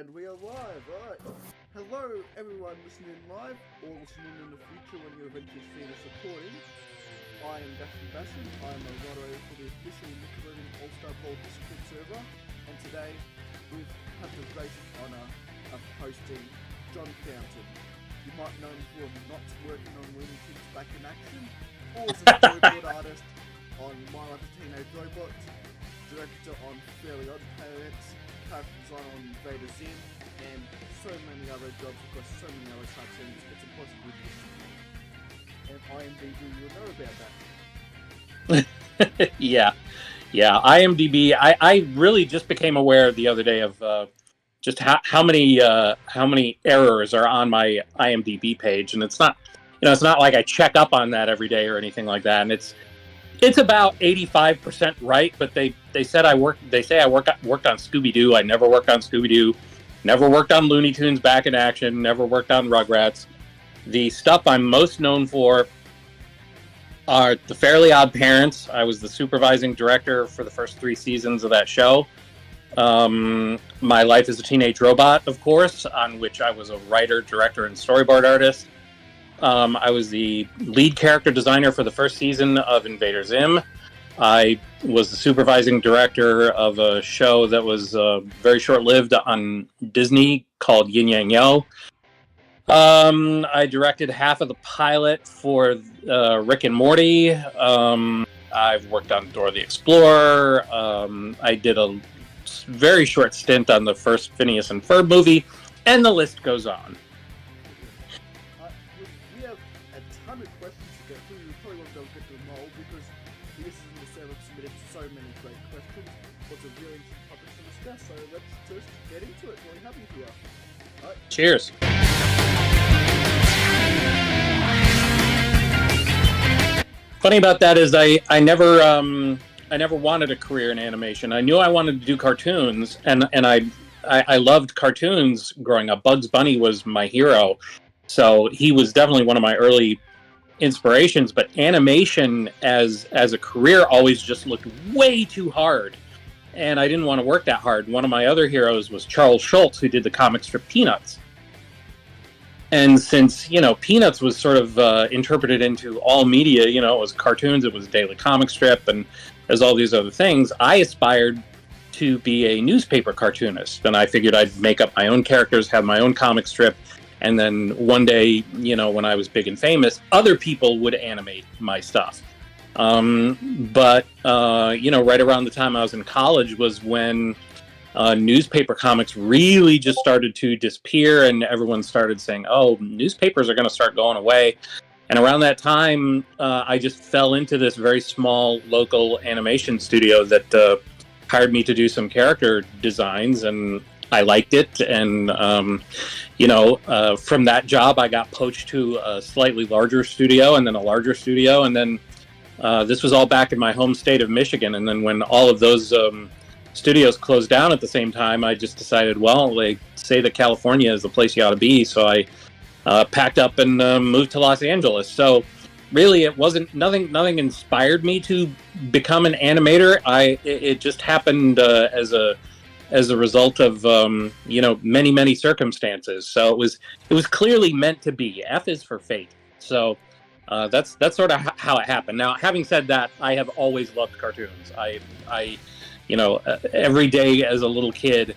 And we are live, right? Hello everyone listening live, or listening in the future when you eventually see this recording. I am Ashley and I am a moderator for the official Nickelodeon All-Star Bowl Discord server, and today we've had the gracious honour of hosting John Fountain. You might know him for not working on Looney Tunes Back in Action, or as a storyboard artist on My Life as a Teenage Robot, director on Fairly Odd Parents, character design on Vader Zim, and so many other jobs across so many other cartoons, it's impossible to list. And IMDb, you'll know about that. Yeah. IMDb. I really just became aware the other day of just how many errors are on my IMDb page, and it's not like I check up on that every day or anything like that. And it's about 85% right, but they say I worked on Scooby-Doo. I never worked on Scooby-Doo. Never worked on Looney Tunes Back in Action. Never worked on Rugrats. The stuff I'm most known for are the Fairly Odd Parents. I was the supervising director for the first 3 seasons of that show. My Life as a Teenage Robot, of course, on which I was a writer, director, and storyboard artist. I was the lead character designer for the first season of Invader Zim. I was the supervising director of a show that was very short-lived on Disney called Yin Yang Yo. I directed half of the pilot for Rick and Morty. I've worked on Dora the Explorer. I did a very short stint on the first Phineas and Ferb movie, and the list goes on. We have a ton of questions to get through. We probably won't be able to get to them all because the listeners in the server have submitted so many great questions. Lots of really interesting topics to discuss, so let's just get into it. Really happy here. Right. Cheers. Funny about that is I never wanted a career in animation. I knew I wanted to do cartoons, and I loved cartoons growing up. Bugs Bunny was my hero, so he was definitely one of my early inspirations. But animation as a career always just looked way too hard, and I didn't want to work that hard. One of my other heroes was Charles Schulz, who did the comic strip Peanuts. And since, Peanuts was sort of interpreted into all media, it was cartoons, it was a daily comic strip, and there's all these other things, I aspired to be a newspaper cartoonist. And I figured I'd make up my own characters, have my own comic strip, and then one day, when I was big and famous, other people would animate my stuff. But right around the time I was in college was when newspaper comics really just started to disappear, and everyone started saying, oh, newspapers are going to start going away. And around that time, I just fell into this very small local animation studio that hired me to do some character designs, and I liked it. And, from that job, I got poached to a slightly larger studio, and then a larger studio. And then this was all back in my home state of Michigan. And then when all of those studios closed down at the same time, I just decided, well, they say that California is the place you ought to be. So I packed up and moved to Los Angeles. So really, it wasn't nothing inspired me to become an animator. It just happened as a result of many circumstances. So it was clearly meant to be. F is for fate. So that's sort of how it happened. Now, having said that, I have always loved cartoons. Every day as a little kid,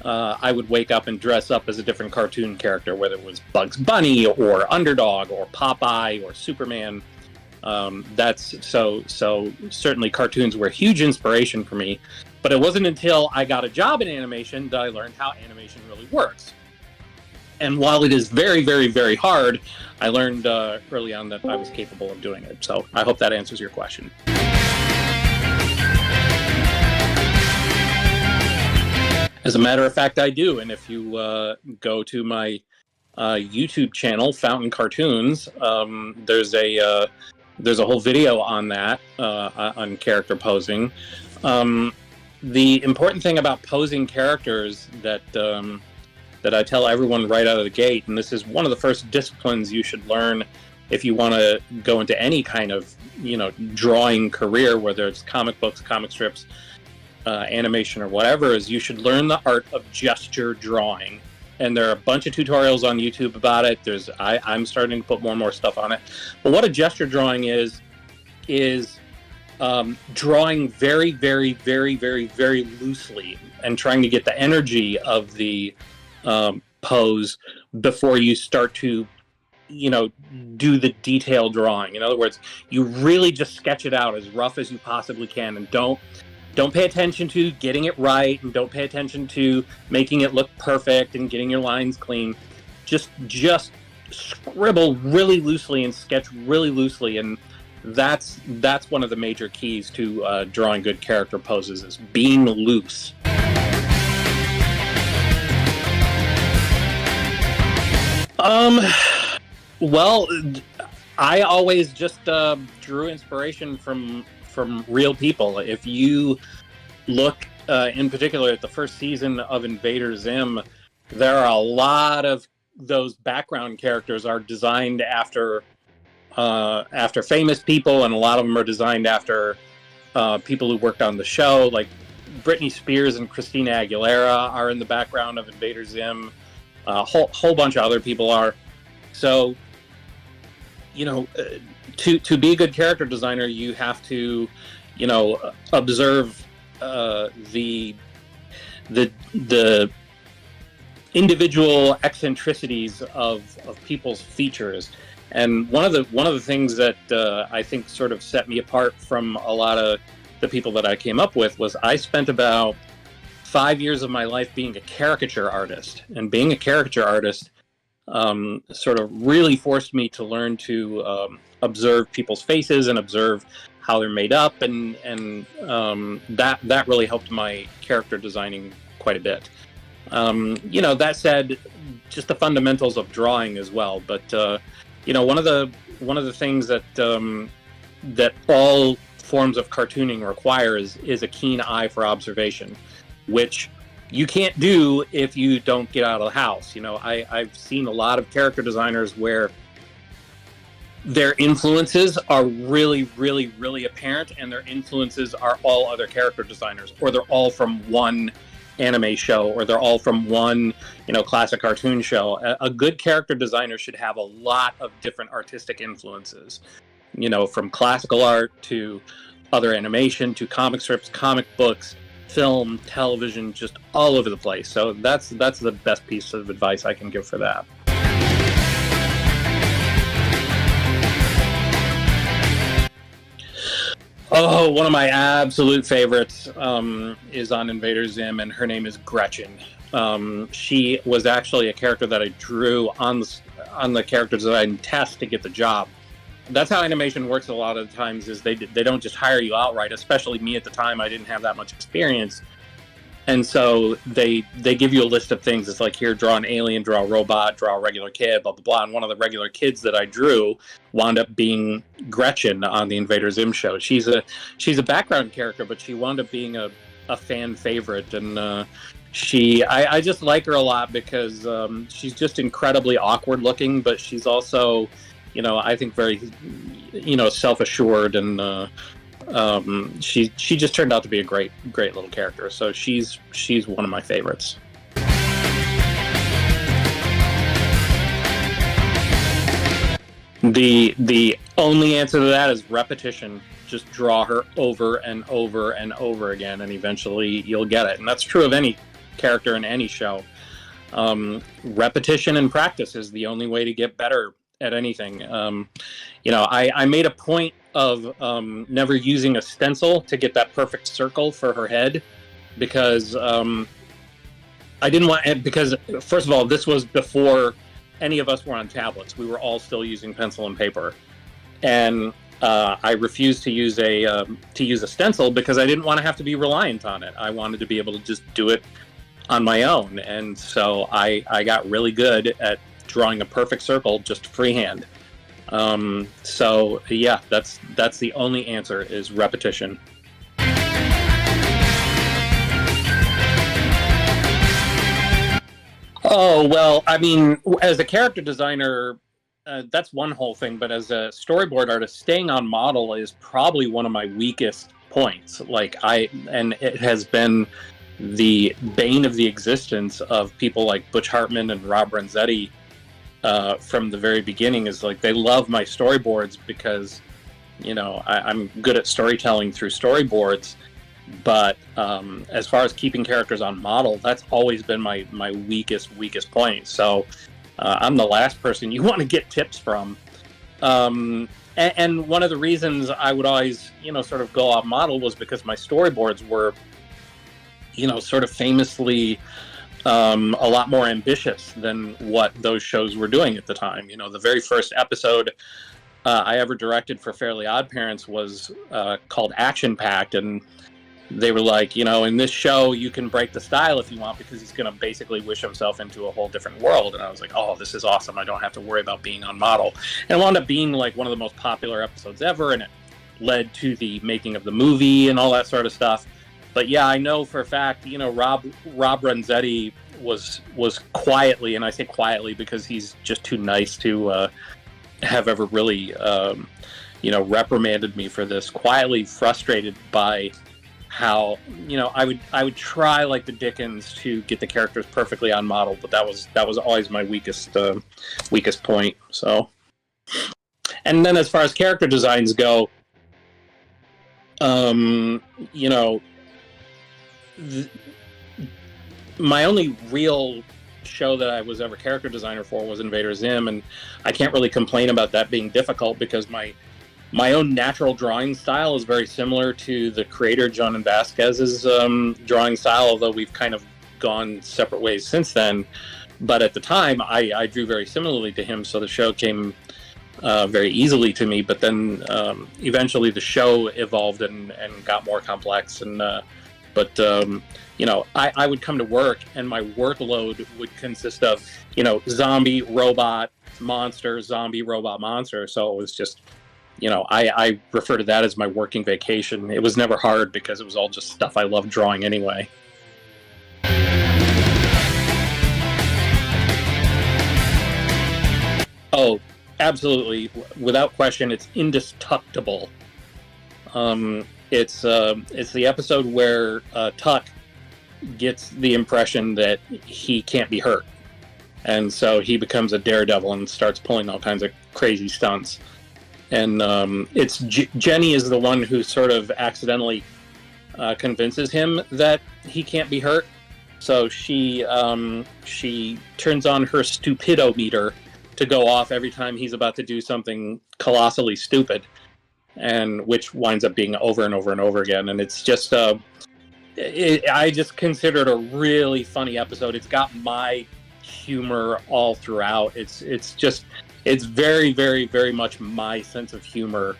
I would wake up and dress up as a different cartoon character, whether it was Bugs Bunny or Underdog or Popeye or Superman. So certainly cartoons were a huge inspiration for me. But it wasn't until I got a job in animation that I learned how animation really works. And while it is very, very, very hard, I learned early on that I was capable of doing it. So I hope that answers your question. As a matter of fact, I do. And if you go to my YouTube channel, Fountain Cartoons, there's a whole video on that, on character posing. The important thing about posing characters that I tell everyone right out of the gate, and this is one of the first disciplines you should learn if you want to go into any kind of drawing career, whether it's comic books, comic strips, animation or whatever, is you should learn the art of gesture drawing. And there are a bunch of tutorials on YouTube about it. I'm starting to put more and more stuff on it. But what a gesture drawing is drawing very, very, very, very, very loosely and trying to get the energy of the pose before you start to, do the detail drawing. In other words, you really just sketch it out as rough as you possibly can, and don't pay attention to getting it right, and don't pay attention to making it look perfect and getting your lines clean. Just scribble really loosely and sketch really loosely, and that's one of the major keys to drawing good character poses, is being loose. Well, I always just drew inspiration from real people. If you look in particular at the first season of Invader Zim, there are a lot of those background characters are designed after famous people, and a lot of them are designed after people who worked on the show. Like Britney Spears and Christina Aguilera are in the background of Invader Zim. A whole bunch of other people are. So, to be a good character designer, you have to, observe the individual eccentricities of people's features. And one of the things that I think sort of set me apart from a lot of the people that I came up with was I spent about 5 years of my life being a caricature artist, and being a caricature artist sort of really forced me to learn to observe people's faces and observe how they're made up, and that really helped my character designing quite a bit. That said, just the fundamentals of drawing as well. But one of the things that all forms of cartooning require is a keen eye for observation, which you can't do if you don't get out of the house. I've seen a lot of character designers where their influences are really, really, really apparent, and their influences are all other character designers, or they're all from one anime show, or they're all from one, classic cartoon show. A good character designer should have a lot of different artistic influences, from classical art to other animation to comic strips, comic books, film, television, just all over the place. So that's the best piece of advice I can give for that. Oh, one of my absolute favorites is on Invader Zim, and her name is Gretchen. She was actually a character that I drew on the character design test to get the job. That's how animation works a lot of the times, is they don't just hire you outright, especially me at the time. I didn't have that much experience. And so they give you a list of things. It's like, here, draw an alien, draw a robot, draw a regular kid, blah, blah, blah. And one of the regular kids that I drew wound up being Gretchen on the Invader Zim show. She's a background character, but she wound up being a fan favorite. And I just like her a lot because she's just incredibly awkward looking, but she's also, I think very, self-assured, and she just turned out to be a great little character. So she's one of my favorites. The only answer to that is repetition. Just draw her over and over and over again, and eventually you'll get it. And that's true of any character in any show. Repetition and practice is the only way to get better at anything. I made a point of never using a stencil to get that perfect circle for her head, because I didn't want, because first of all, this was before any of us were on tablets. We were all still using pencil and paper, and I refused to use a stencil because I didn't want to have to be reliant on it. I wanted to be able to just do it on my own, and so I got really good at drawing a perfect circle just freehand. So yeah, that's the only answer, is repetition. Oh, well, I mean, as a character designer, that's one whole thing, but as a storyboard artist, staying on model is probably one of my weakest points. And it has been the bane of the existence of people like Butch Hartman and Rob Renzetti from the very beginning. Is like they love my storyboards because, you know, I'm good at storytelling through storyboards. But as far as keeping characters on model, that's always been my weakest point. So I'm the last person you want to get tips from. And one of the reasons I would always, you know, sort of go off model was because my storyboards were, you know, sort of famously a lot more ambitious than what those shows were doing at the time. You know, the very first episode I ever directed for Fairly Odd Parents was called Action Packed, and they were like, you know, in this show you can break the style if you want, because he's going to basically wish himself into a whole different world. And I was like, oh, this is awesome. I don't have to worry about being on model. And it wound up being like one of the most popular episodes ever, and it led to the making of the movie and all that sort of stuff. But yeah, I know for a fact, you know, Rob Renzetti was quietly, and I say quietly because he's just too nice to have ever really, you know, reprimanded me for this, quietly frustrated by how, you know, I would try like the Dickens to get the characters perfectly on model, but that was always my weakest point. So, and then as far as character designs go, you know, my only real show that I was ever character designer for was Invader Zim, and I can't really complain about that being difficult because my own natural drawing style is very similar to the creator, John Vasquez's drawing style, although we've kind of gone separate ways since then. But at the time, I drew very similarly to him, so the show came very easily to me. But then eventually the show evolved and got more complex. And you know, I would come to work, and my workload would consist of, you know, zombie, robot, monster, zombie, robot, monster. So it was just, you know, I refer to that as my working vacation. It was never hard because it was all just stuff I loved drawing anyway. Oh, absolutely. Without question, it's indestructible. It's the episode where Tuck gets the impression that he can't be hurt. And so he becomes a daredevil and starts pulling all kinds of crazy stunts. And it's Jenny is the one who sort of accidentally convinces him that he can't be hurt. So she turns on her stupidometer to go off every time he's about to do something colossally stupid, and which winds up being over and over and over again. And it's just I just consider it a really funny episode. It's got my humor all throughout. It's very, very, very much my sense of humor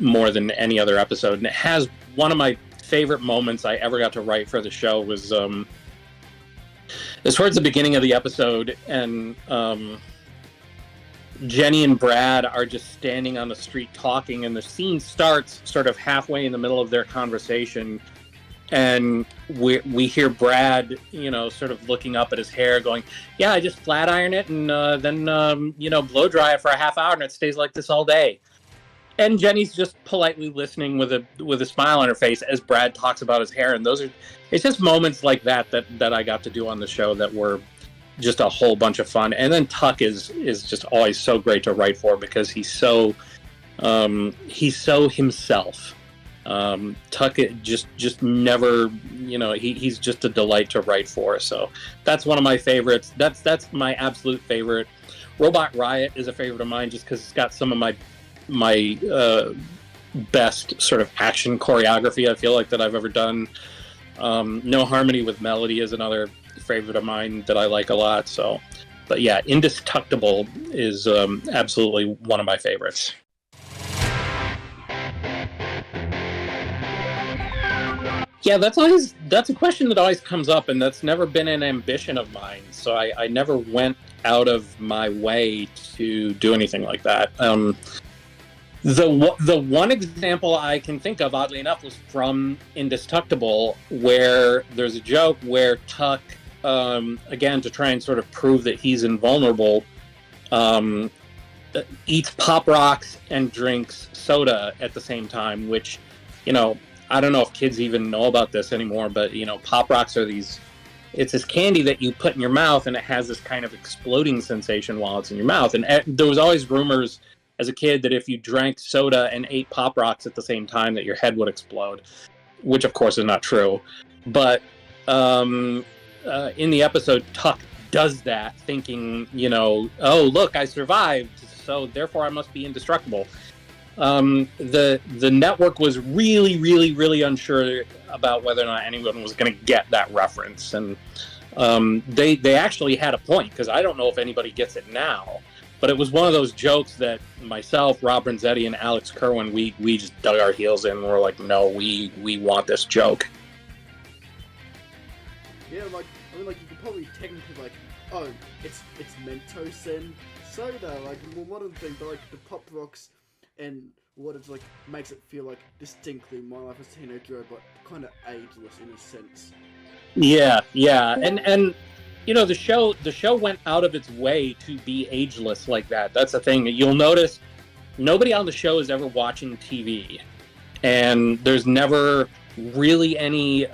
more than any other episode. And it has one of my favorite moments I ever got to write for the show was towards the beginning of the episode, and Jenny and Brad are just standing on the street talking, and the scene starts sort of halfway in the middle of their conversation, and we hear Brad, you know, sort of looking up at his hair going, yeah, I just flat iron it and then you know, blow dry it for a half hour and it stays like this all day. And Jenny's just politely listening with a smile on her face as Brad talks about his hair. And it's just moments like that I got to do on the show that were just a whole bunch of fun. And then Tuck is just always so great to write for because he's so himself. Tuck just never, you know, he's just a delight to write for. So that's one of my favorites. That's my absolute favorite. Robot Riot is a favorite of mine just because it's got some of my best sort of action choreography I feel like that I've ever done. No Harmony with Melody is another favorite of mine that I like a lot. So, but yeah, Indestructible is absolutely one of my favorites. Yeah, that's a question that always comes up, and that's never been an ambition of mine. So I never went out of my way to do anything like that. The one example I can think of, oddly enough, was from Indestructible, where there's a joke where Tuck, again, to try and sort of prove that he's invulnerable, eats Pop Rocks and drinks soda at the same time, which I don't know if kids even know about this anymore, but Pop Rocks are it's this candy that you put in your mouth, and it has this kind of exploding sensation while it's in your mouth. And there was always rumors as a kid that if you drank soda and ate Pop Rocks at the same time, that your head would explode, which of course is not true. But in the episode, Tuck does that, thinking, oh, look, I survived, so therefore I must be indestructible. The network was really, really, really unsure about whether or not anyone was going to get that reference, and they actually had a point, because I don't know if anybody gets it now, but it was one of those jokes that myself, Rob Renzetti, and Alex Kerwin, we just dug our heels in, and we're like, no, we want this joke. Yeah, you could probably technically oh, it's Mentos and soda, one of the things, but the Pop Rocks and what it's makes it feel distinctly my life as a teenager, but kind of ageless in a sense. Yeah, and the show went out of its way to be ageless like that. That's the thing. You'll notice nobody on the show is ever watching TV, and there's never really any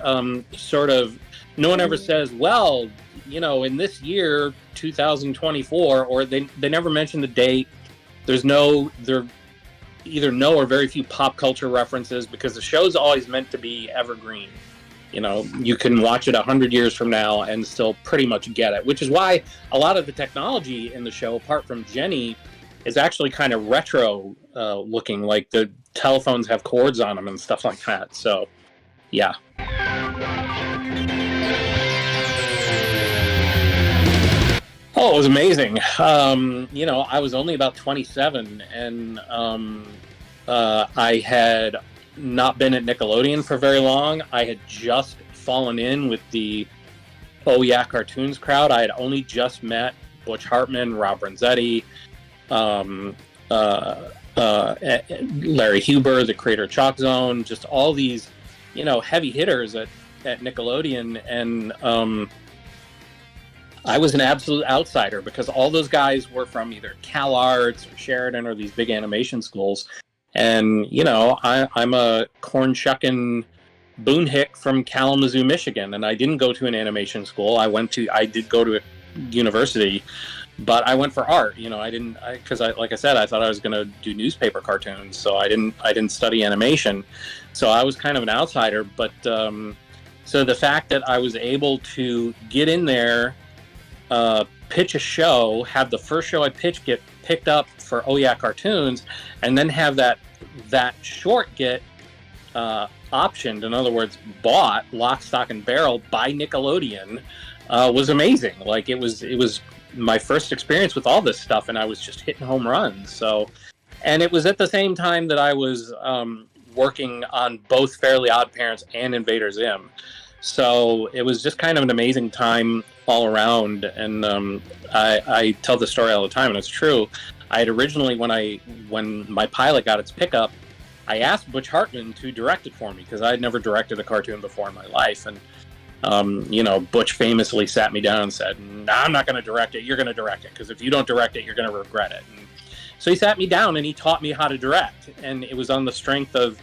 no one ever says, well, in this year 2024, or they never mention the date. There either no or very few pop culture references, because the show's always meant to be evergreen. You can watch it 100 years from now and still pretty much get it, which is why a lot of the technology in the show, apart from Jenny, is actually kind of retro looking. Like the telephones have cords on them and stuff like that. So, yeah. Oh, it was amazing. I was only about 27, and I had not been at Nickelodeon for very long. I had just fallen in with the Oh Yeah Cartoons crowd. I had only just met Butch Hartman, Rob Renzetti, Larry Huber, the creator of Chalk Zone, just all these, heavy hitters at Nickelodeon, and I was an absolute outsider, because all those guys were from either CalArts or Sheridan or these big animation schools. And, I'm a corn-shucking boonhick from Kalamazoo, Michigan, and I didn't go to an animation school. I did go to a university, but I went for art. Because like I said, I thought I was going to do newspaper cartoons, so I didn't study animation. So I was kind of an outsider, but so the fact that I was able to get in there, pitch a show, have the first show I pitched get picked up for Oh Yeah Cartoons, and then have that short get optioned, in other words, bought lock, stock, and barrel by Nickelodeon, was amazing. It was my first experience with all this stuff, and I was just hitting home runs. So, and it was at the same time that I was working on both Fairly Odd Parents and Invader Zim. So it was just kind of an amazing time all around, and I tell the story all the time, and it's true. I had originally, when my pilot got its pickup, I asked Butch Hartman to direct it for me, because I had never directed a cartoon before in my life, and Butch famously sat me down and said, "Nah, I'm not going to direct it. You're going to direct it, because if you don't direct it, you're going to regret it." And so he sat me down and he taught me how to direct, and it was on the strength of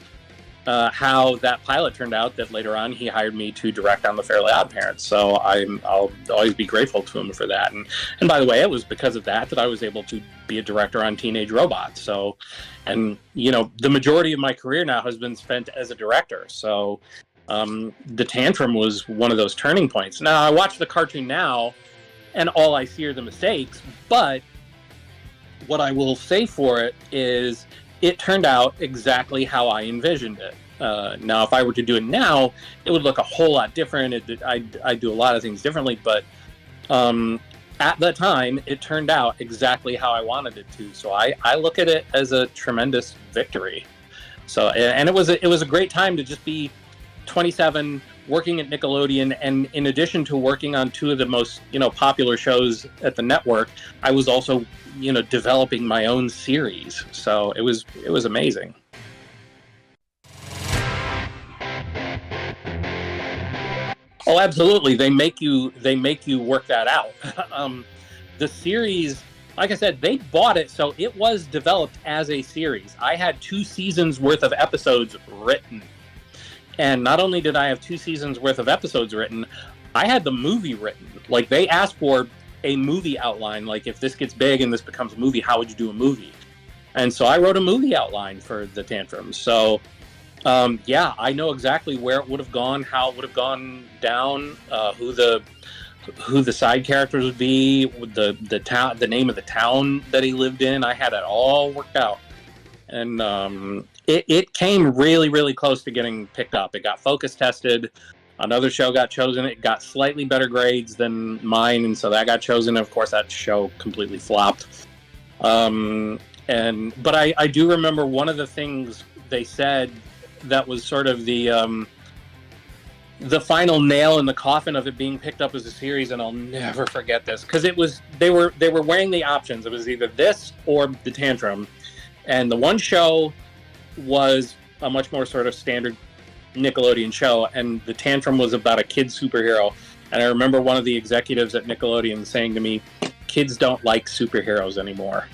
how that pilot turned out that later on he hired me to direct on the Fairly Odd Parents. So I'll always be grateful to him for that. And by the way, it was because of that I was able to be a director on Teenage Robots. So, and the majority of my career now has been spent as a director. So the Tantrum was one of those turning points. Now I watch the cartoon now, and all I see are the mistakes. But what I will say for it is, it turned out exactly how I envisioned it. Now, if I were to do it now, it would look a whole lot different. I'd do a lot of things differently, but at the time, it turned out exactly how I wanted it to. So I look at it as a tremendous victory. So, and it was a great time to just be 27, working at Nickelodeon, and in addition to working on two of the most popular shows at the network, I was also developing my own series. So it was amazing. Oh, absolutely. They make you work that out. The series, like I said, they bought it, so it was developed as a series. I had 2 seasons worth of episodes written And not only did I have 2 seasons worth of episodes written, I had the movie written. Like, they asked for a movie outline. Like, if this gets big and this becomes a movie, how would you do a movie? And so I wrote a movie outline for the Tantrums. So, yeah, I know exactly where it would have gone, how it would have gone down, who the side characters would be, the town, the name of the town that he lived in. I had it all worked out. And it came really, really close to getting picked up. It got focus tested. Another show got chosen. It got slightly better grades than mine, and so that got chosen. Of course, that show completely flopped. But I do remember one of the things they said that was sort of the final nail in the coffin of it being picked up as a series, and I'll never forget this, because they were weighing the options. It was either this or the Tantrum, and the one show was a much more sort of standard Nickelodeon show, and the Tantrum was about a kid superhero. And I remember one of the executives at Nickelodeon saying to me, "Kids don't like superheroes anymore."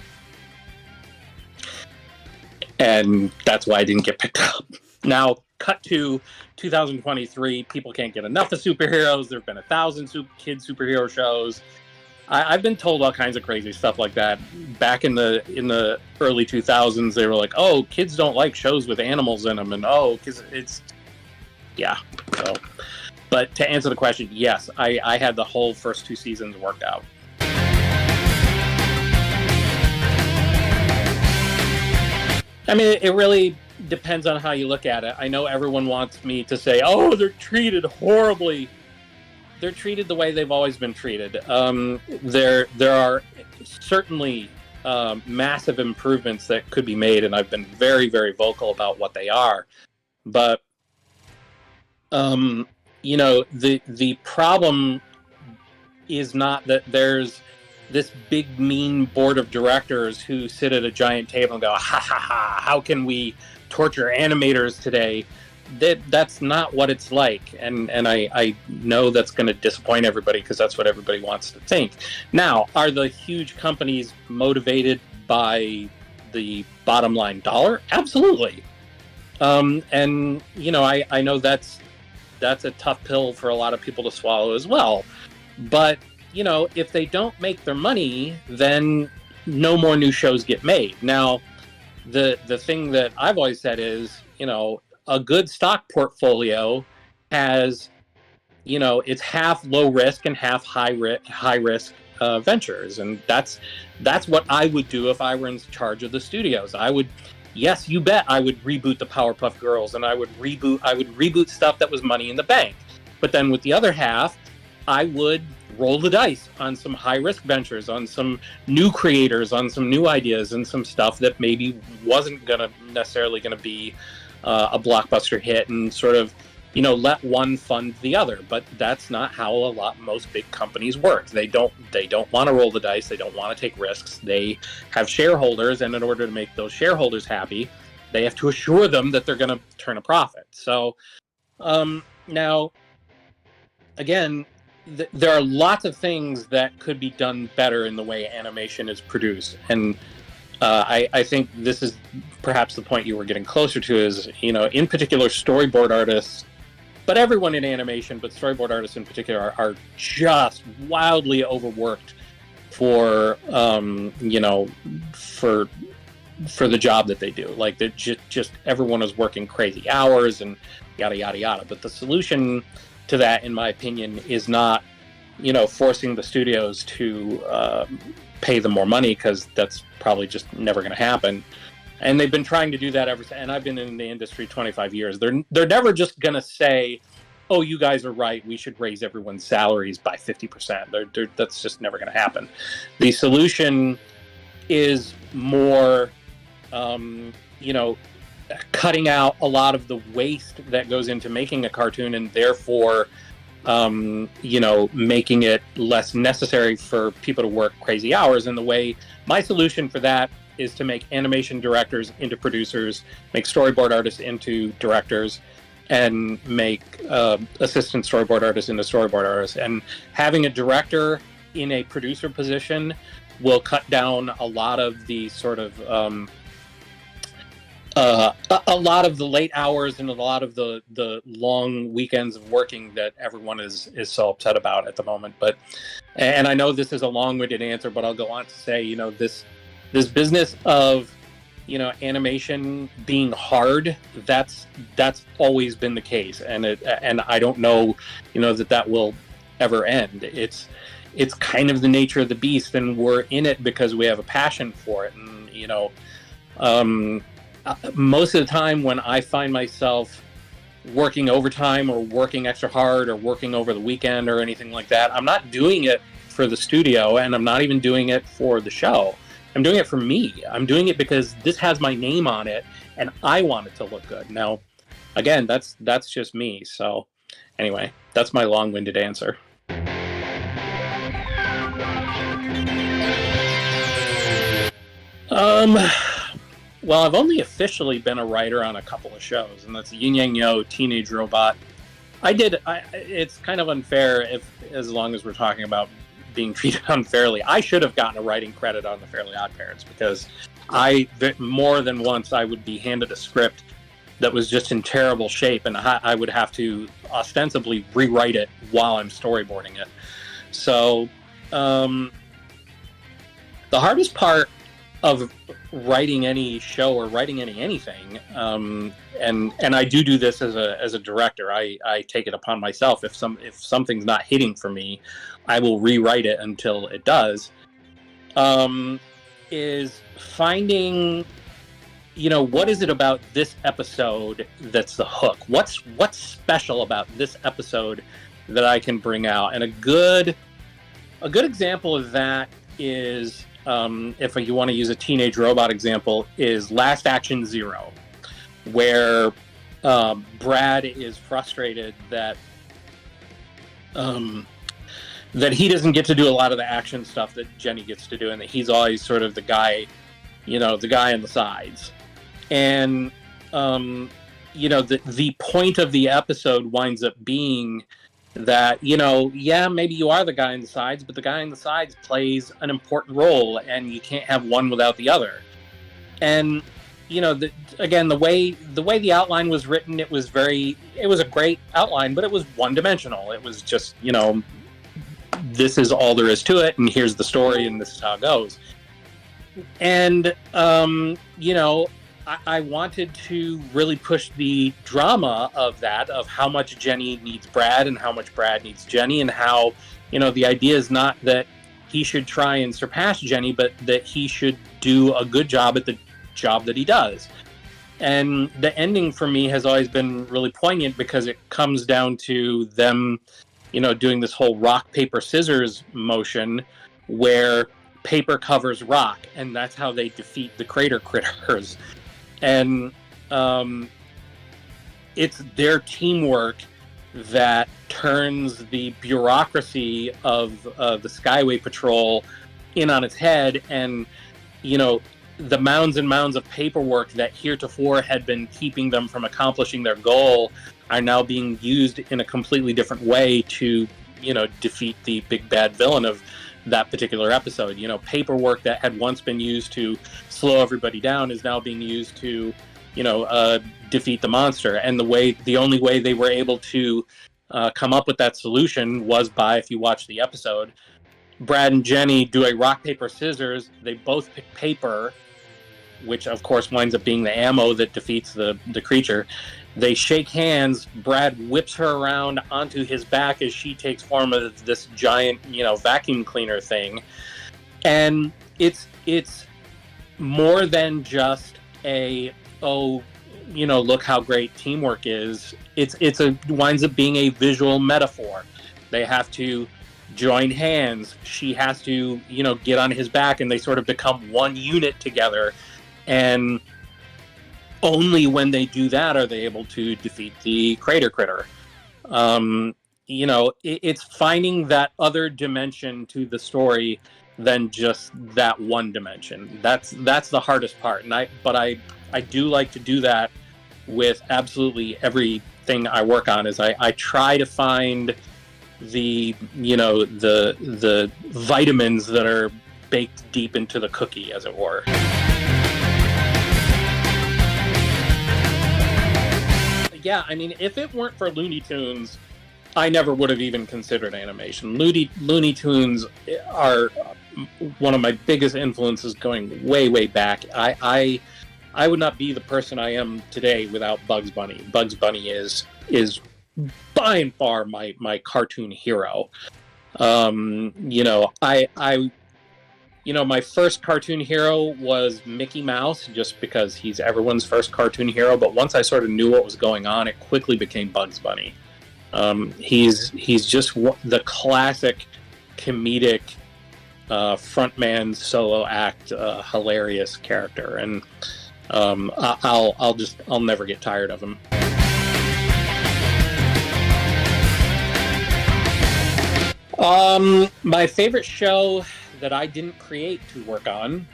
And that's why I didn't get picked up. Now, cut to 2023, people can't get enough of superheroes. There have been 1,000 kid superhero shows. I've been told all kinds of crazy stuff like that. Back in the early 2000s, they were like, "Oh, kids don't like shows with animals in them," and because it's, yeah. So, but to answer the question, yes, I had the whole first 2 seasons worked out. I mean, it really depends on how you look at it. I know everyone wants me to say, "Oh, they're treated horribly." They're treated the way they've always been treated. There are certainly massive improvements that could be made, and I've been very, very vocal about what they are. But the problem is not that there's this big mean board of directors who sit at a giant table and go, "Ha ha ha! How can we torture animators today?" That's not what it's like, and I know that's going to disappoint everybody, because that's what everybody wants to think. Now, are the huge companies motivated by the bottom line dollar? Absolutely. And I know that's a tough pill for a lot of people to swallow as well. But if they don't make their money, then no more new shows get made. Now, the thing that I've always said is, a good stock portfolio has, it's half low risk and half high risk ventures, and that's what I would do if I were in charge of the studios. Yes, you bet, I would reboot the Powerpuff Girls, and I would reboot stuff that was money in the bank. But then with the other half, I would roll the dice on some high risk ventures, on some new creators, on some new ideas, and some stuff that maybe wasn't necessarily gonna be a blockbuster hit, and sort of let one fund the other. But that's not how most big companies work. They don't want to roll the dice. They don't want to take risks. They have shareholders, and in order to make those shareholders happy, they have to assure them that they're going to turn a profit. So now, again, there are lots of things that could be done better in the way animation is produced, and I think this is perhaps the point you were getting closer to, is, in particular, storyboard artists, but everyone in animation, but storyboard artists in particular, are just wildly overworked for the job that they do. Like, they're just everyone is working crazy hours and yada, yada, yada. But the solution to that, in my opinion, is not, forcing the studios to pay them more money, because that's probably just never going to happen. And they've been trying to do that ever since. And I've been in the industry 25 years. They're never just going to say, "Oh, you guys are right, we should raise everyone's salaries by 50%. That's just never going to happen. The solution is more, cutting out a lot of the waste that goes into making a cartoon, and therefore, making it less necessary for people to work crazy hours. And my solution for that is to make animation directors into producers, make storyboard artists into directors, and make assistant storyboard artists into storyboard artists. And having a director in a producer position will cut down a lot of the sort of a lot of the late hours and a lot of the long weekends of working that everyone is so upset about at the moment. And I know this is a long-winded answer, but I'll go on to say, this business of, animation being hard, that's always been the case. And I don't know, that will ever end. It's kind of the nature of the beast, and we're in it because we have a passion for it. And, most of the time when I find myself working overtime or working extra hard or working over the weekend or anything like that, I'm not doing it for the studio, and I'm not even doing it for the show. I'm doing it for me. I'm doing it because this has my name on it and I want it to look good. Now, again, that's just me. So anyway, that's my long-winded answer. Well, I've only officially been a writer on a couple of shows, and that's Yin Yang Yo, Teenage Robot. It's kind of unfair as long as we're talking about being treated unfairly. I should have gotten a writing credit on The Fairly Odd Parents, because more than once I would be handed a script that was just in terrible shape, and I would have to ostensibly rewrite it while I'm storyboarding it. So the hardest part of writing any show or writing anything, and I do this as a director. I take it upon myself. If something's not hitting for me, I will rewrite it until it does. Is finding, what is it about this episode that's the hook? What's special about this episode that I can bring out? And a good example of that is, if you want to use a Teenage Robot example, is Last Action Zero, where Brad is frustrated that he doesn't get to do a lot of the action stuff that Jenny gets to do, and that he's always sort of the guy on the sides. And the point of the episode winds up being that, maybe you are the guy on the sides, but the guy on the sides plays an important role, and you can't have one without the other. And, again, the way the outline was written, it was a great outline, but it was one-dimensional. It was just, this is all there is to it, and here's the story, and this is how it goes. And, I wanted to really push the drama of that, of how much Jenny needs Brad and how much Brad needs Jenny, and how, the idea is not that he should try and surpass Jenny, but that he should do a good job at the job that he does. And the ending for me has always been really poignant, because it comes down to them, doing this whole rock, paper, scissors motion where paper covers rock, and that's how they defeat the crater critters. And it's their teamwork that turns the bureaucracy of the Skyway Patrol in on its head, and the mounds and mounds of paperwork that heretofore had been keeping them from accomplishing their goal are now being used in a completely different way to defeat the big bad villain of that particular episode. Paperwork that had once been used to slow everybody down is now being used to defeat the monster. And the only way they were able to come up with that solution was by, if you watch the episode, Brad and Jenny do a rock, paper, scissors. They both pick paper, which of course winds up being the ammo that defeats the creature. They shake hands. Brad whips her around onto his back as she takes form of this giant, vacuum cleaner thing. And it's more than just look how great teamwork is. It winds up being a visual metaphor. They have to join hands. She has to, get on his back, and they sort of become one unit together. And only when they do that are they able to defeat the crater critter. It's finding that other dimension to the story than just that one dimension. That's the hardest part. And I do like to do that with absolutely everything I work on. Is I try to find the vitamins that are baked deep into the cookie, as it were. yeah, I mean, if it weren't for Looney Tunes, I never would have even considered animation. Looney Tunes are one of my biggest influences going way, way back. I would not be the person I am today without Bugs Bunny. Bugs Bunny is by and far my cartoon hero. My first cartoon hero was Mickey Mouse, just because he's everyone's first cartoon hero. But once I sort of knew what was going on, it quickly became Bugs Bunny. He's just the classic comedic frontman solo act, hilarious character, and I'll never get tired of him. My favorite show that I didn't create to work on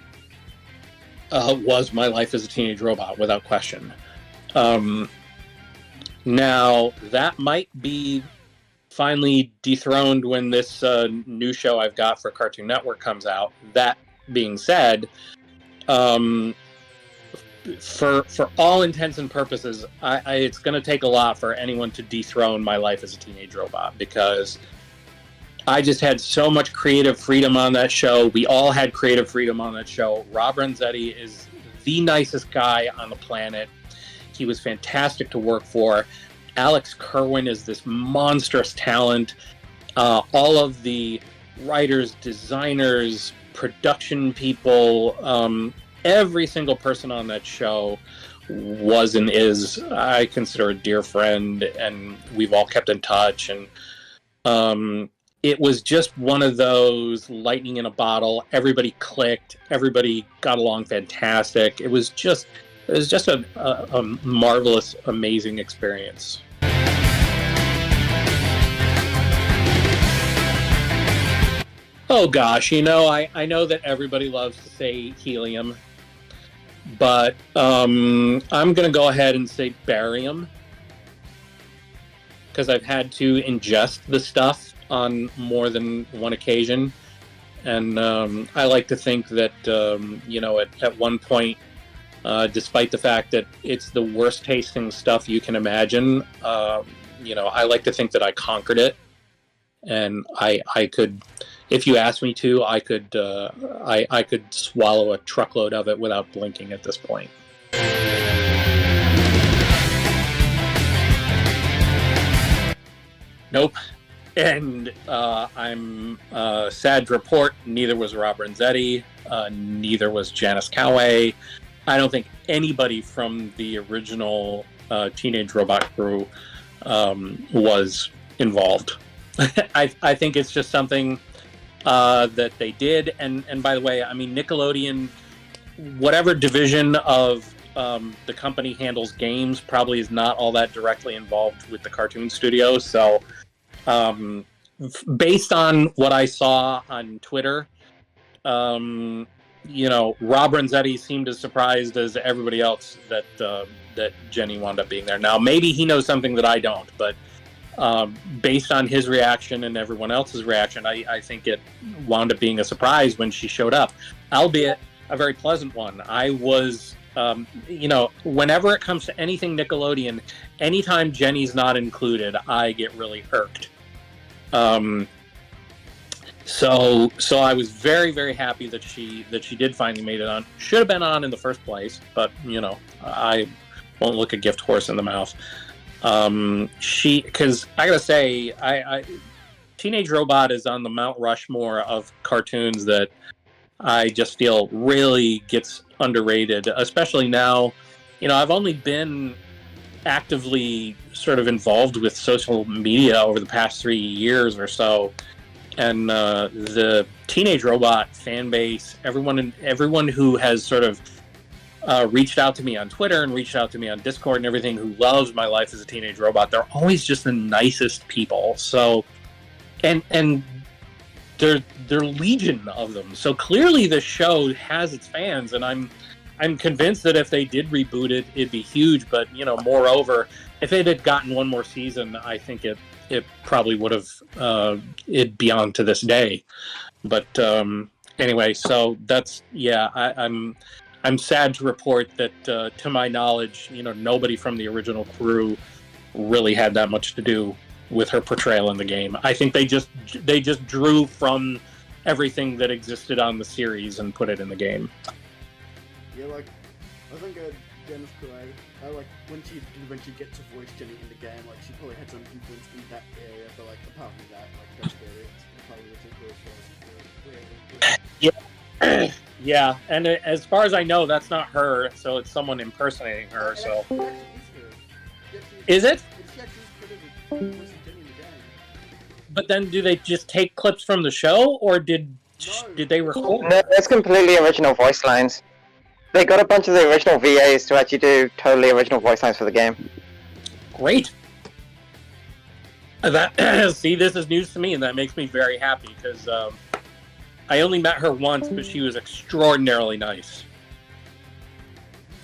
was My Life as a Teenage Robot, without question. Now, that might be finally dethroned when this new show I've got for Cartoon Network comes out. That being said, for all intents and purposes, it's going to take a lot for anyone to dethrone My Life as a Teenage Robot, because I just had so much creative freedom on that show. We all had creative freedom on that show. Rob Renzetti is the nicest guy on the planet. He was fantastic to work for. Alex Kerwin is this monstrous talent. All of the writers, designers, production people, every single person on that show was and is, I consider, a dear friend, and we've all kept in touch. And it was just one of those lightning in a bottle. Everybody clicked. Everybody got along fantastic. It was just a marvelous, amazing experience. Oh gosh, I know that everybody loves to say helium, but I'm going to go ahead and say barium, because I've had to ingest the stuff on more than one occasion, and I like to think that at one point, despite the fact that it's the worst tasting stuff you can imagine, I like to think that I conquered it, and I could, if you asked me to, I could swallow a truckload of it without blinking at this point. Nope. And I'm sad to report, neither was Rob Renzetti, neither was Janice Coway. I don't think anybody from the original Teenage Robot crew was involved. I think it's just something that they did. And by the way, I mean, Nickelodeon, whatever division of the company handles games, probably is not all that directly involved with the cartoon studio. So based on what I saw on Twitter, Rob Renzetti seemed as surprised as everybody else that Jenny wound up being there. Now, maybe he knows something that I don't, but based on his reaction and everyone else's reaction, I think it wound up being a surprise when she showed up, albeit a very pleasant one. I was, whenever it comes to anything Nickelodeon, anytime Jenny's not included, I get really irked. So I was very, very happy that she did finally made it on. Should have been on in the first place, but I won't look a gift horse in the mouth. Because I gotta say, Teenage Robot is on the Mount Rushmore of cartoons that I just feel really gets underrated, especially now. I've only been actively sort of involved with social media over the past 3 years or so, and the Teenage Robot fan base, everyone who has sort of reached out to me on Twitter and reached out to me on Discord and everything, who loves My Life as a Teenage Robot, they're always just the nicest people. So, and they're legion of them. So clearly the show has its fans, and I'm convinced that if they did reboot it, it'd be huge. But moreover, if it had gotten one more season, I think it probably would have it'd be on to this day. But anyway, so that's I'm sad to report that, to my knowledge, nobody from the original crew really had that much to do with her portrayal in the game. I think they just drew from everything that existed on the series and put it in the game. Yeah, like I think Dennis Quaid, like when she get to voice Jenny in the game, like she probably had some influence in that area, but like apart from that, like that's where it's probably Yeah. Yeah, and as far as I know, that's not her, so it's someone impersonating her. So is it? But then, do they just take clips from the show, or did they record? No, it's completely original voice lines. They got a bunch of the original VAs to actually do totally original voice lines for the game. Great. See, this is news to me, and that makes me very happy because I only met her once, but she was extraordinarily nice.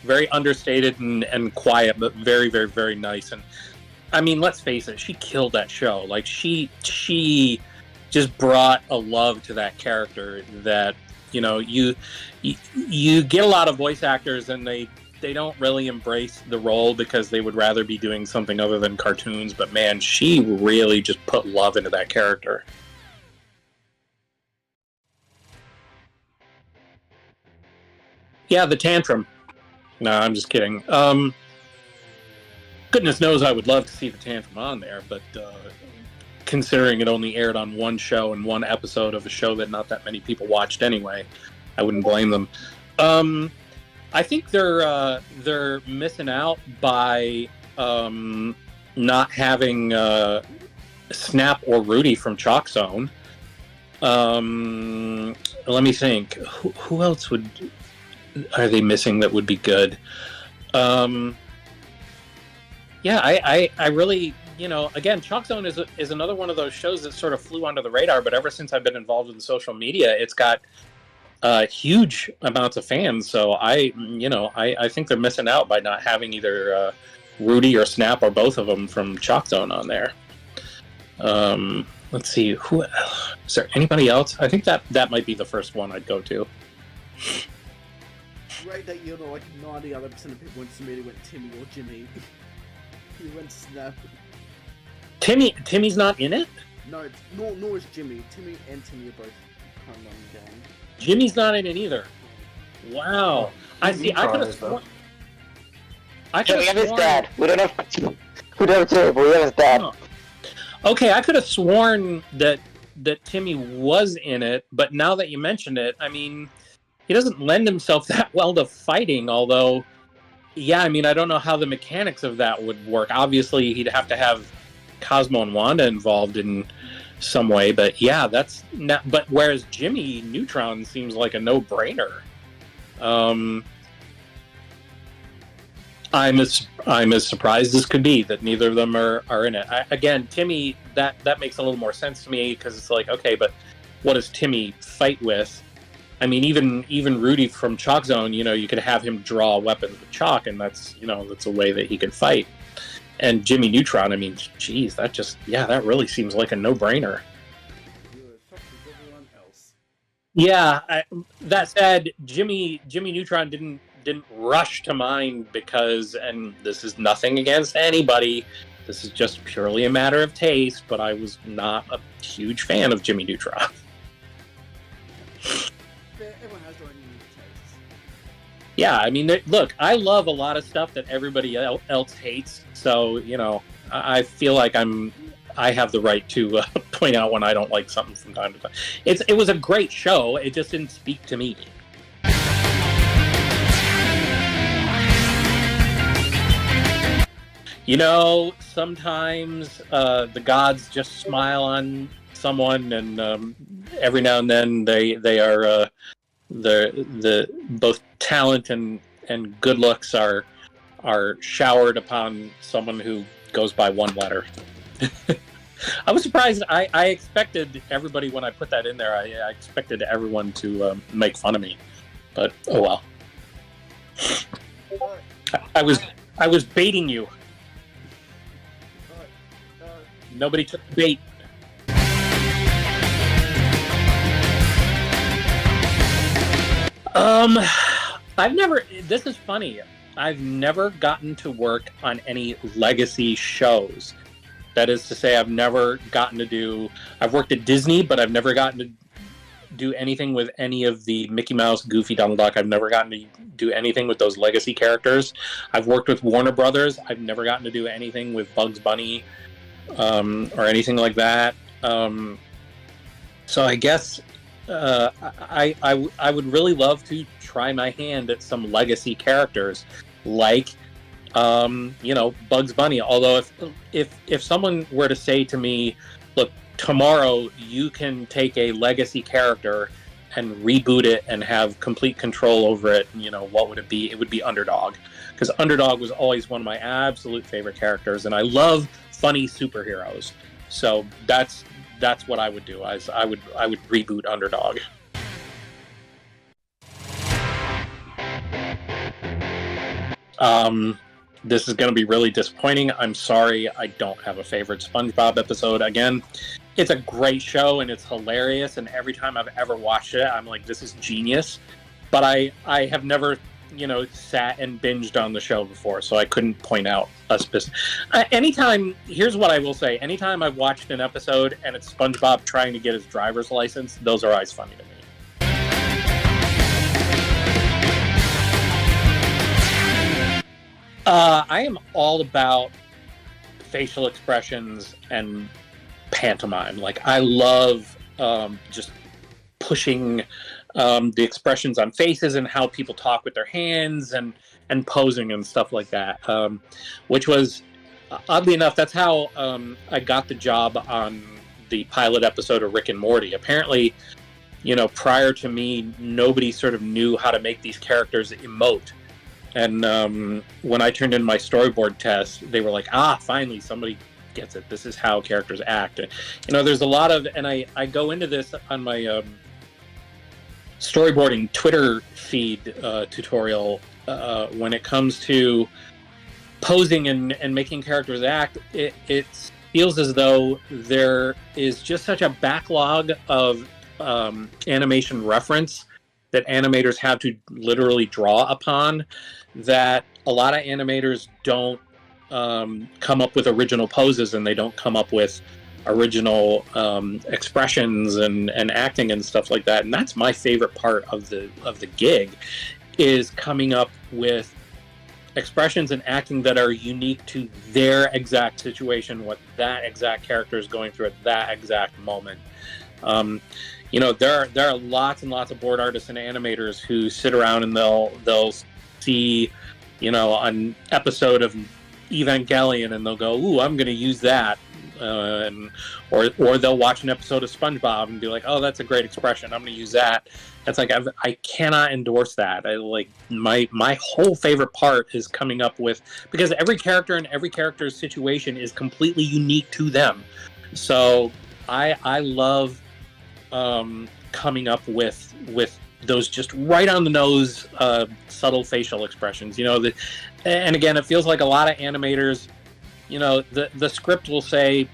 Very understated and quiet, but very, very, very nice. And I mean, let's face it, she killed that show. Like she just brought a love to that character that, you know, you get a lot of voice actors and they don't really embrace the role because they would rather be doing something other than cartoons. But man, she really just put love into that character. Yeah, the tantrum. No, I'm just kidding. Goodness knows I would love to see the tantrum on there, but considering it only aired on one show and one episode of a show that not that many people watched anyway, I wouldn't blame them. I think they're missing out by not having Snap or Rudy from Chalk Zone. Let me think. Who else are they missing that would be good? Yeah, I really, you know, again, Chalk Zone is another one of those shows that sort of flew under the radar, but ever since I've been involved in social media, it's got huge amounts of fans. So I think they're missing out by not having either Rudy or Snap or both of them from Chalk Zone on there. Let's see, who is there? Anybody else? I think that might be the first one I'd go to. Right, that you know, like 90 other percent of people went to me went Timmy or Jimmy. He went Snap. Timmy's not in it? No, nor is Jimmy. Timmy and Timmy are both kind of on the game. Jimmy's not in it either. Wow. I see. I could have sworn. We have his dad. We don't have who knows who, but we have his dad. Oh. Okay, I could have sworn that Timmy was in it, but now that you mentioned it, I mean, he doesn't lend himself that well to fighting, although, yeah, I mean, I don't know how the mechanics of that would work. Obviously, he'd have to have Cosmo and Wanda involved in some way, but yeah, that's not, but whereas Jimmy Neutron seems like a no-brainer. I'm as surprised as could be that neither of them are in it. Again, Timmy, that makes a little more sense to me because it's like, okay, but what does Timmy fight with? I mean, even Rudy from Chalk Zone, you know, you could have him draw weapons with chalk, and that's a way that he could fight. And Jimmy Neutron, I mean, geez, that really seems like a no-brainer. Yeah, that said, Jimmy Neutron didn't rush to mind because, and this is nothing against anybody, this is just purely a matter of taste, but I was not a huge fan of Jimmy Neutron. Everyone has their own unique tastes. Yeah, I mean, look, I love a lot of stuff that everybody else hates, so, you know, I feel like I have the right to point out when I don't like something from time to time. It was a great show, it just didn't speak to me. You know, sometimes the gods just smile on someone, and every now and then they are the both talent and good looks are showered upon someone who goes by one letter. I was surprised. I expected everybody, when I put that in there, I expected everyone to make fun of me, but oh well. I was baiting you. Nobody took the bait. I've never. This is funny. I've never gotten to work on any legacy shows. That is to say, I've worked at Disney, but I've never gotten to do anything with any of the Mickey Mouse, Goofy, Donald Duck. I've never gotten to do anything with those legacy characters. I've worked with Warner Brothers. I've never gotten to do anything with Bugs Bunny or anything like that. So I guess I would really love to try my hand at some legacy characters, like Bugs Bunny. Although if someone were to say to me, look, tomorrow you can take a legacy character and reboot it and have complete control over it, what would it be? It would be Underdog, because Underdog was always one of my absolute favorite characters, and I love funny superheroes. So that's what I would do. I would reboot Underdog. This is going to be really disappointing. I'm sorry, I don't have a favorite SpongeBob episode. Again, it's a great show and it's hilarious, and every time I've ever watched it, I'm like, this is genius. But I have never, sat and binged on the show before, so I couldn't point out a specific. Here's what I will say: anytime I've watched an episode and it's SpongeBob trying to get his driver's license, those are always funny to me. I am all about facial expressions and pantomime. Like, I love just pushing the expressions on faces and how people talk with their hands and posing and stuff like that. Which was, oddly enough, that's how I got the job on the pilot episode of Rick and Morty. Apparently, prior to me, nobody sort of knew how to make these characters emote. And when I turned in my storyboard test, they were like, finally, somebody gets it. This is how characters act. There's a lot of, and I go into this on my storyboarding Twitter feed tutorial, when it comes to posing and making characters act, it feels as though there is just such a backlog of animation reference that animators have to literally draw upon, that a lot of animators don't come up with original poses, and they don't come up with original expressions and acting and stuff like that. And that's my favorite part of the gig, is coming up with expressions and acting that are unique to their exact situation, what that exact character is going through at that exact moment. There are lots and lots of board artists and animators who sit around and they'll see, an episode of Evangelion and they'll go, "Ooh, I'm going to use that," or they'll watch an episode of SpongeBob and be like, "Oh, that's a great expression. I'm going to use that." It's like I cannot endorse that. My whole favorite part is coming up with, because every character and every character's situation is completely unique to them. So I love coming up with those just right on the nose subtle facial expressions. And again, it feels like a lot of animators, the script will say,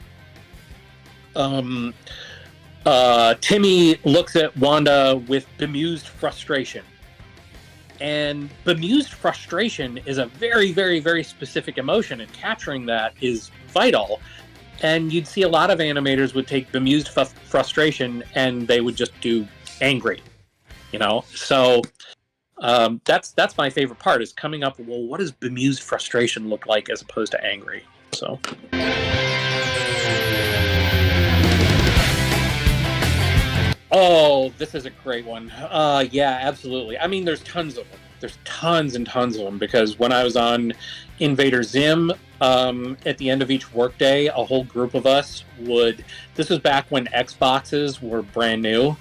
Timmy looks at Wanda with bemused frustration. And bemused frustration is a very, very, very specific emotion, and capturing that is vital. And you'd see a lot of animators would take bemused frustration and they would just do angry, So that's my favorite part, is coming up with, what does bemused frustration look like as opposed to angry? So. Oh, this is a great one. Yeah, absolutely. I mean, there's tons of them. There's tons and tons of them, because when I was on Invader Zim, at the end of each workday, a whole group of us this was back when Xboxes were brand new,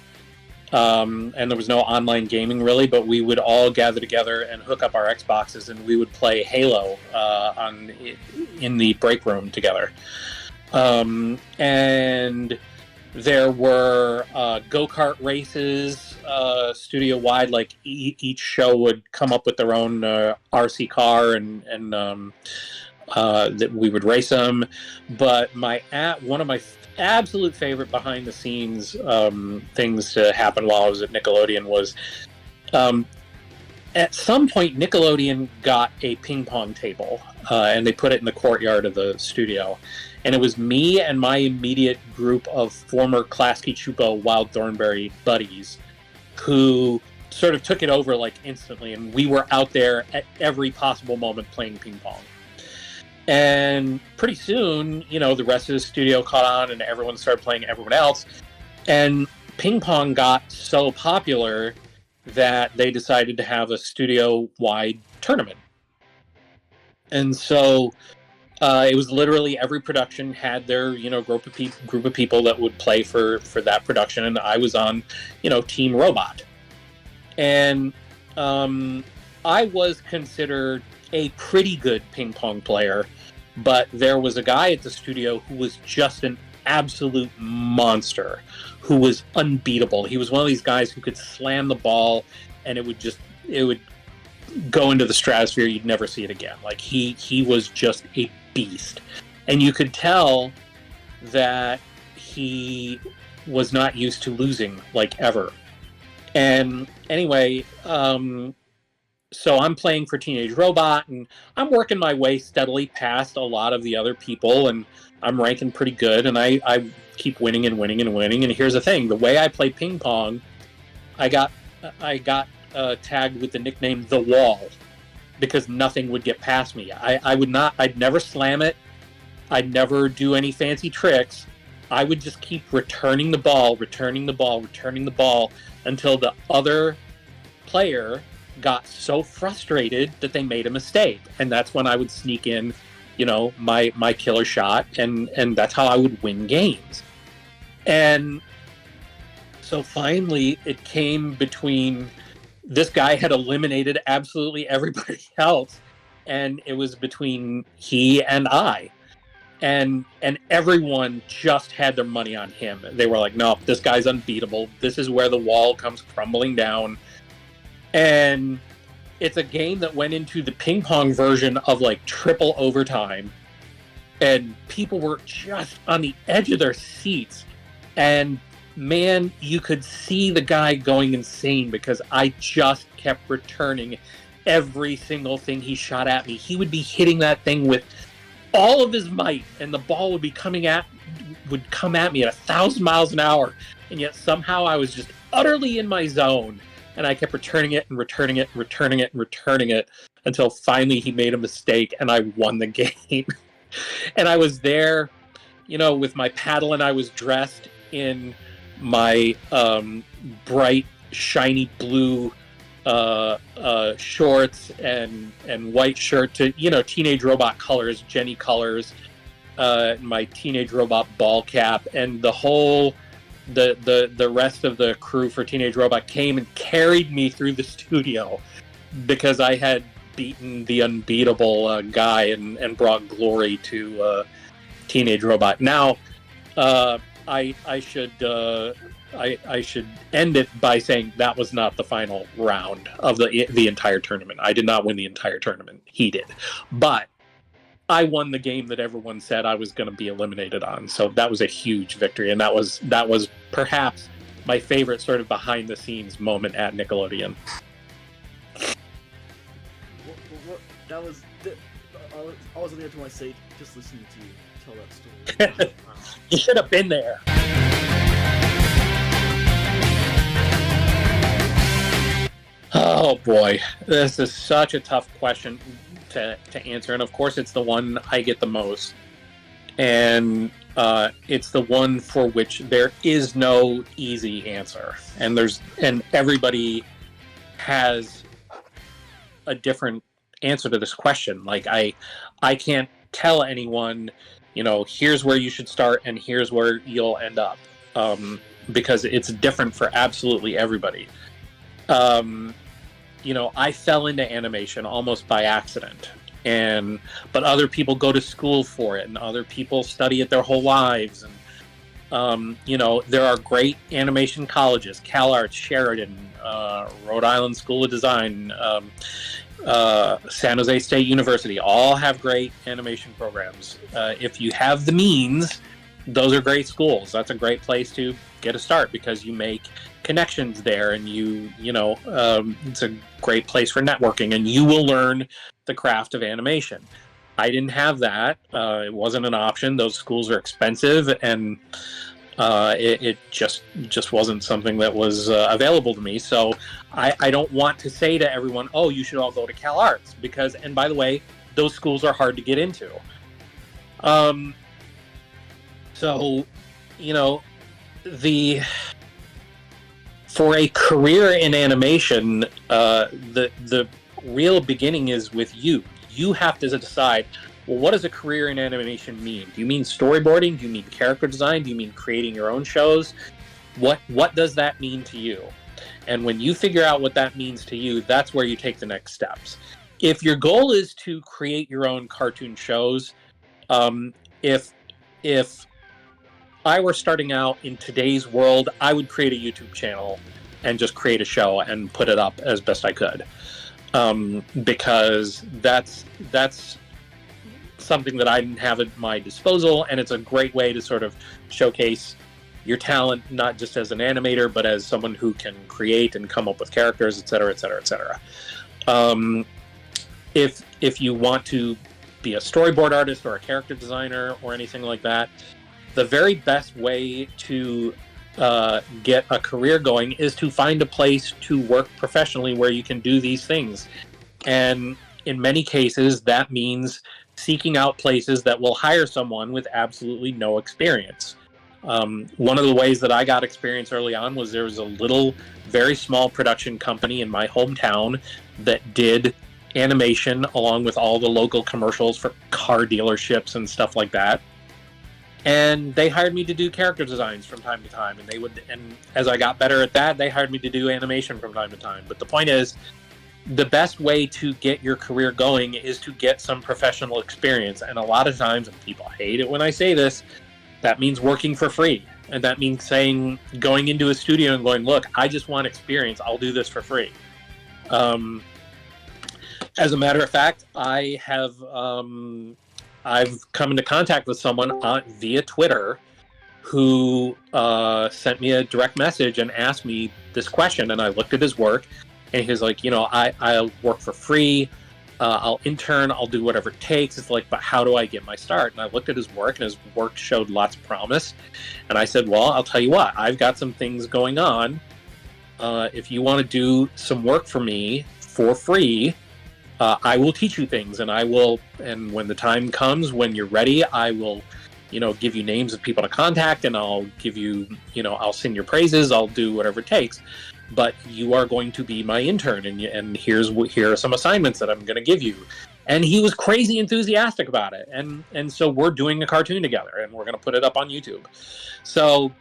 and there was no online gaming really, but we would all gather together and hook up our Xboxes, and we would play Halo in the break room together. And there were go-kart races studio-wide. Like each show would come up with their own RC car, and that we would race them. But one of my absolute favorite behind-the-scenes things to happen while I was at Nickelodeon was at some point, Nickelodeon got a ping pong table, and they put it in the courtyard of the studio. And it was me and my immediate group of former Klasky Chupo Wild Thornberry buddies who sort of took it over like instantly. And we were out there at every possible moment playing ping pong. And pretty soon, you know, the rest of the studio caught on and everyone started playing everyone else. And ping pong got so popular that they decided to have a studio-wide tournament. And so it was literally every production had their, you know, group of people that would play for that production, and I was on, you know, Team Robot. And I was considered a pretty good ping pong player, but there was a guy at the studio who was just an absolute monster, who was unbeatable. He was one of these guys who could slam the ball and it would go into the stratosphere. You'd never see it again. Like he was just a beast. And you could tell that he was not used to losing, like, ever. And anyway, so I'm playing for Teenage Robot, and I'm working my way steadily past a lot of the other people, and I'm ranking pretty good, and I keep winning and winning and winning. And here's the thing: the way I play ping pong, I got tagged with the nickname The Wall, because nothing would get past me. I'd never slam it. I'd never do any fancy tricks. I would just keep returning the ball until the other player got so frustrated that they made a mistake. And that's when I would sneak in, you know, my killer shot, and that's how I would win games. And so finally it came between, this guy had eliminated absolutely everybody else, and it was between he and I. And everyone just had their money on him. They were like, no, this guy's unbeatable. This is where the wall comes crumbling down. And it's a game that went into the ping pong version of like triple overtime. And people were just on the edge of their seats. And man, you could see the guy going insane because I just kept returning every single thing he shot at me. He would be hitting that thing with all of his might, and the ball would come at me at 1,000 miles an hour, and yet somehow I was just utterly in my zone, and I kept returning it until finally he made a mistake and I won the game. And I was there, you know, with my paddle, and I was dressed in my bright shiny blue shorts and white shirt, to, you know, Teenage Robot colors, Jenny colors, my Teenage Robot ball cap, and the whole the rest of the crew for Teenage Robot came and carried me through the studio because I had beaten the unbeatable guy and brought glory to Teenage Robot. Now I should end it by saying that was not the final round of the entire tournament. I did not win the entire tournament. He did. But I won the game that everyone said I was going to be eliminated on. So that was a huge victory. And that was perhaps my favorite sort of behind the scenes moment at Nickelodeon. That was... I was on the edge of my seat just listening to you tell that story. You should have been there. Oh boy, this is such a tough question to answer, and of course it's the one I get the most, and it's the one for which there is no easy answer, and everybody has a different answer to this question. Like I can't tell anyone, you know, here's where you should start and here's where you'll end up, because it's different for absolutely everybody. You know, I fell into animation almost by accident, but other people go to school for it, and other people study it their whole lives. And you know, there are great animation colleges: CalArts, Sheridan, Rhode Island School of Design, San Jose State University. All have great animation programs. If you have the means, those are great schools. That's a great place to get a start because you make connections there, and it's a great place for networking, and you will learn the craft of animation. I didn't have that. It wasn't an option. Those schools are expensive, and it just wasn't something that was available to me. So I don't want to say to everyone, oh, you should all go to Cal Arts, because, and by the way, those schools are hard to get into. So, for a career in animation, the real beginning is with you. You have to decide, well, what does a career in animation mean? Do you mean storyboarding? Do you mean character design? Do you mean creating your own shows? What does that mean to you? And when you figure out what that means to you, that's where you take the next steps. If your goal is to create your own cartoon shows, if I were starting out in today's world, I would create a YouTube channel and just create a show and put it up as best I could, because that's something that I didn't have at my disposal, and it's a great way to sort of showcase your talent, not just as an animator, but as someone who can create and come up with characters, et cetera, et cetera, et cetera. If you want to be a storyboard artist or a character designer or anything like that, the very best way to get a career going is to find a place to work professionally where you can do these things. And in many cases, that means seeking out places that will hire someone with absolutely no experience. One of the ways that I got experience early on was there was a little, very small production company in my hometown that did animation along with all the local commercials for car dealerships and stuff like that. And they hired me to do character designs from time to time, and as I got better at that, they hired me to do animation from time to time. But the point is, the best way to get your career going is to get some professional experience. And a lot of times, and people hate it when I say this, that means working for free. And that means going into a studio and going, look, I just want experience. I'll do this for free. As a matter of fact, I've come into contact with someone via Twitter who sent me a direct message and asked me this question, and I looked at his work, and he was like, I'll work for free, I'll intern, I'll do whatever it takes. It's like, but how do I get my start? And I looked at his work, and his work showed lots of promise, and I said, well, I'll tell you what, I've got some things going on. If you want to do some work for me for free, I will teach you things, and when the time comes, when you're ready, I will, give you names of people to contact, and I'll give you, I'll sing your praises, I'll do whatever it takes, but you are going to be my intern, and here are some assignments that I'm going to give you. And he was crazy enthusiastic about it, and so we're doing a cartoon together, and we're going to put it up on YouTube. So,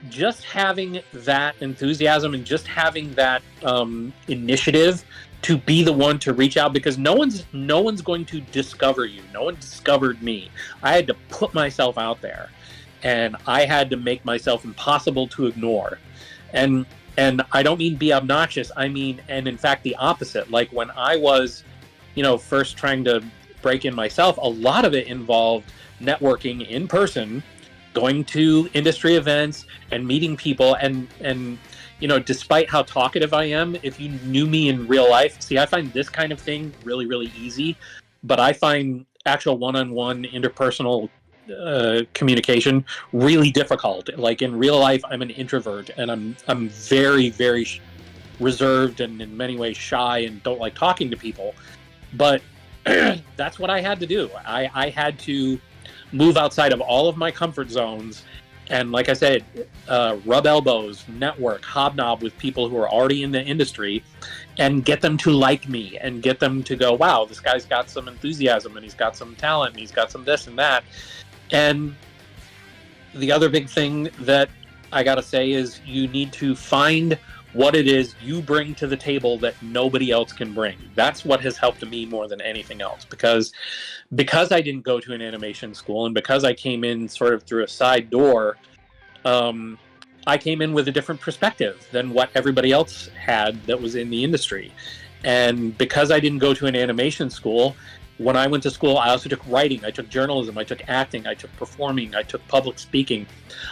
just having that enthusiasm and just having that initiative to be the one to reach out, because no one's going to discover you. No one discovered me. I had to put myself out there, and I had to make myself impossible to ignore. And I don't mean be obnoxious. I mean, and in fact, the opposite. Like when I was, first trying to break in myself, a lot of it involved networking in person, going to industry events and meeting people, and despite how talkative I am, if you knew me in real life, see, I find this kind of thing really, really easy, but I find actual one-on-one interpersonal communication really difficult. Like in real life, I'm an introvert, and I'm very, very reserved and in many ways shy and don't like talking to people. But that's what I had to do. I had to move outside of all of my comfort zones. And like I said, rub elbows, network, hobnob with people who are already in the industry, and get them to like me and get them to go, wow, this guy's got some enthusiasm and he's got some talent and he's got some this and that. And the other big thing that I got to say is you need to find what it is you bring to the table that nobody else can bring. That's what has helped me more than anything else, because I didn't go to an animation school, and because I came in sort of through a side door, I came in with a different perspective than what everybody else had that was in the industry. And because I didn't go to an animation school, when I went to school, I also took writing, I took journalism, I took acting, I took performing, I took public speaking.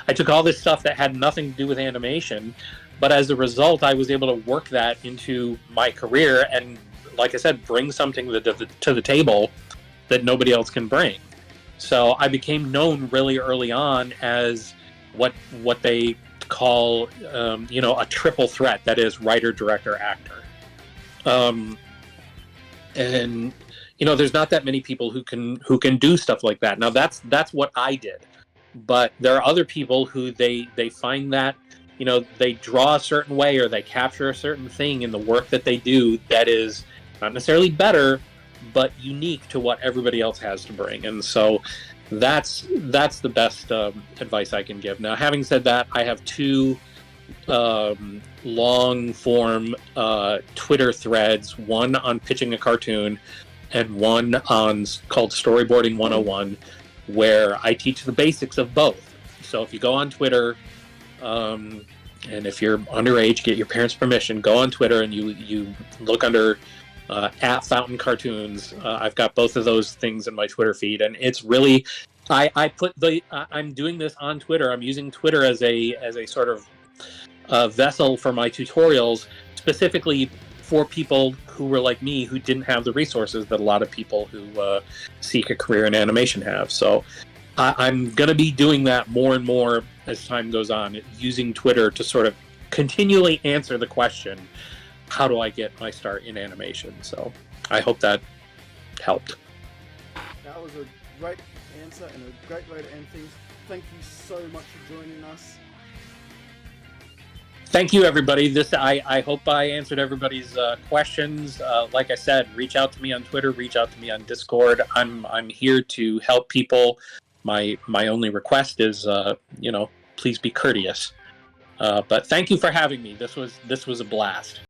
I took all this stuff that had nothing to do with animation, but as a result, I was able to work that into my career and, like I said, bring something to the table that nobody else can bring. So I became known really early on as what they call, a triple threat. That is writer, director, actor. And there's not that many people who can do stuff like that. Now that's what I did, but there are other people who they find that they draw a certain way or they capture a certain thing in the work that they do that is not necessarily better, but unique to what everybody else has to bring. And so that's the best advice I can give. Now, having said that, I have two long form Twitter threads, one on pitching a cartoon and one on called Storyboarding 101, where I teach the basics of both. So if you go on Twitter, and if you're underage, get your parents' permission, go on Twitter and you look under at Fountain Cartoons. I've got both of those things in my Twitter feed, and it's really I'm doing this on Twitter. I'm using Twitter as a sort of vessel for my tutorials, specifically for people who were like me, who didn't have the resources that a lot of people who seek a career in animation have. So I'm going to be doing that more and more as time goes on, using Twitter to sort of continually answer the question, how do I get my start in animation? So I hope that helped. That was a great answer and a great way to end things. Thank you so much for joining us. Thank you, everybody. I hope I answered everybody's questions. Like I said, reach out to me on Twitter, reach out to me on Discord. I'm here to help people. My only request is, please be courteous. But thank you for having me. This was a blast.